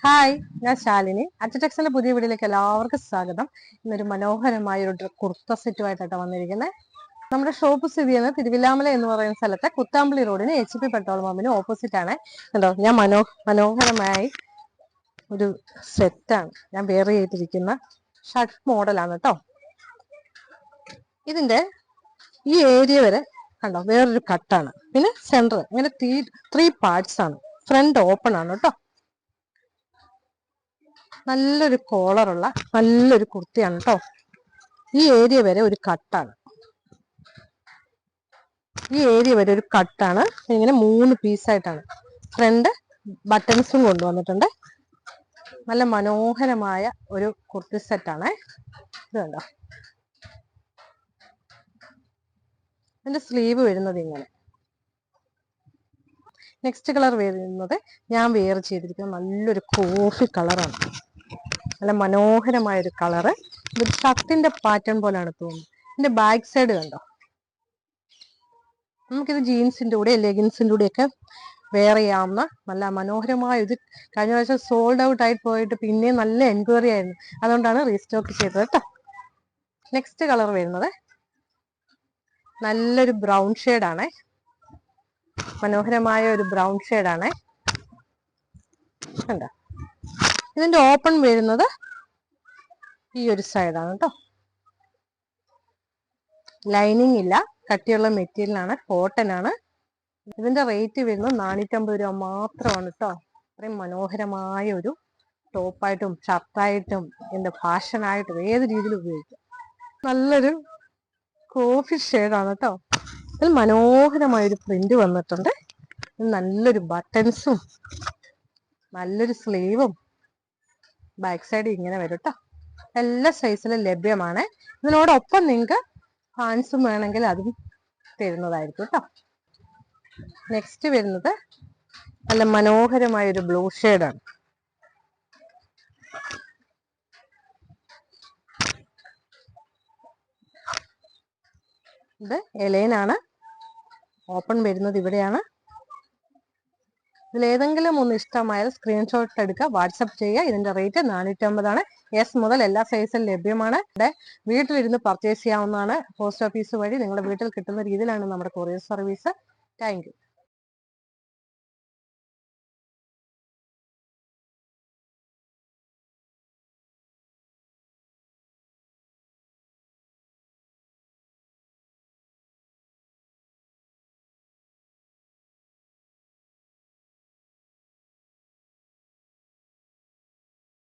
Hi, ഞാൻ ശാലിനി. അച്ചടെക്സിന്റെ പുതിയ വീഡിയോയിലേക്ക് എല്ലാവർക്കും സ്വാഗതം. ഇന്നൊരു മനോഹരമായ ഒരു കുർത്ത സെറ്റുമായിട്ടാണ് വന്നിരിക്കുന്നത്. നമ്മുടെ ഷോപ്പ് സ്ഥിതി ചെയ്യുന്നത് തിരുവില്ലാമല എന്ന് പറയുന്ന സ്ഥലത്തെ കുത്താമ്പള്ളി റോഡിന് HP പെട്രോൾ പമ്പിന് ഓപ്പോസിറ്റ് ആണ്. കണ്ടോ, ഞാൻ മനോഹരമായി ഒരു സെറ്റാണ് ഞാൻ വെയർ ചെയ്തിരിക്കുന്ന ഷർട്ട് മോഡലാണ് കേട്ടോ. ഇതിന്റെ ഈ ഏരിയ വരെ കണ്ടോ വേറൊരു കട്ടാണ്. പിന്നെ സെന്റർ ഇങ്ങനെ ത്രീ പാർട്സ് ആണ്. ഫ്രണ്ട് ഓപ്പൺ ആണ് കേട്ടോ. നല്ലൊരു കോളറുള്ള നല്ലൊരു കുർത്തിയാണ് കേട്ടോ. ഈ ഏരിയ വരെ ഒരു കട്ടാണ്. ഇങ്ങനെ 3 പീസായിട്ടാണ്. ഫ്രണ്ട് ബട്ടൺസും കൊണ്ടുവന്നിട്ടുണ്ട്. നല്ല മനോഹരമായ ഒരു കുർത്തി സെറ്റാണ്. ഇത് കണ്ടോ, ഇതിന്റെ സ്ലീവ് വരുന്നത് ഇങ്ങനെ. നെക്സ്റ്റ് കളർ വരുന്നത് ഞാൻ വെയർ ചെയ്തിരിക്കുന്നത് നല്ലൊരു കോഫി കളറാണ്. നല്ല മനോഹരമായ ഒരു കളറ്. ഒരു ഷർട്ടിന്റെ പാറ്റേൺ പോലെയാണ് തോന്നുന്നത്. ഇതിന്റെ ബാക്ക് സൈഡ് കണ്ടോ. നമുക്കിത് ജീൻസിന്റെ കൂടെ ലെഗിൻസിന്റെ കൂടെ ഒക്കെ വെയർ ചെയ്യാവുന്ന നല്ല മനോഹരമായ ഇത്. കഴിഞ്ഞ പ്രാവശ്യം സോൾഡ് ഔട്ട് ആയിട്ട് പോയിട്ട് പിന്നെ നല്ല എൻക്വയറി ആയിരുന്നു. അതുകൊണ്ടാണ് റീസ്റ്റോക്ക് ചെയ്തത് കേട്ടോ. നെക്സ്റ്റ് കളർ വരുന്നത് നല്ലൊരു ബ്രൗൺ ഷെയ്ഡാണ്. മനോഹരമായ ഒരു ബ്രൗൺ ഷെയ്ഡാണ്. കണ്ടോ, ഇതിന്റെ ഓപ്പൺ വരുന്നത് ഈ ഒരു സൈഡാണ് കേട്ടോ. ലൈനിങ് ഇല്ല, കട്ടിയുള്ള മെറ്റീരിയലാണ്, കോട്ടൺ ആണ്. ഇതിന്റെ റേറ്റ് വരുന്നത് 450 രൂപ മാത്രമാണ് കേട്ടോ. അത്രയും മനോഹരമായ ഒരു ടോപ്പായിട്ടും ഷർട്ടായിട്ടും ഇതിന്റെ ഫാഷനായിട്ടും ഏത് രീതിയിൽ ഉപയോഗിക്കാം. നല്ലൊരു കോഫി ഷെയ്ഡാണ് കേട്ടോ. ഇതിൽ മനോഹരമായൊരു പ്രിന്റ് വന്നിട്ടുണ്ട്. നല്ലൊരു ബട്ടൺസും നല്ലൊരു സ്ലീവും ബാക്ക് സൈഡ് ഇങ്ങനെ വരും കേട്ടോ. എല്ലാ സൈസിലും ലഭ്യമാണ്. ഇതിനോടൊപ്പം നിങ്ങൾക്ക് ഹാൻഡ്സും വേണമെങ്കിൽ അതും തരുന്നതായിരിക്കും കേട്ടോ. നെക്സ്റ്റ് വരുന്നത് നല്ല മനോഹരമായ ഒരു ബ്ലൂ ഷെയ്ഡാണ്. ഇത് എലൈനാണ്. ഓപ്പൺ വരുന്നത് ഇവിടെയാണ്. ഇതിലേതെങ്കിലും ഒന്ന് ഇഷ്ടമായാൽ സ്ക്രീൻഷോട്ട് എടുക്കുക, വാട്സപ്പ് ചെയ്യുക. ഇതിന്റെ റേറ്റ് 450 S മുതൽ എല്ലാ സൈസിലും ലഭ്യമാണ്. ഇവിടെ വീട്ടിലിരുന്ന് പർച്ചേസ് ചെയ്യാവുന്നതാണ്. പോസ്റ്റ് ഓഫീസ് വഴി നിങ്ങളുടെ വീട്ടിൽ കിട്ടുന്ന രീതിയിലാണ് നമ്മുടെ കൊറിയർ സർവീസ്. Thank you.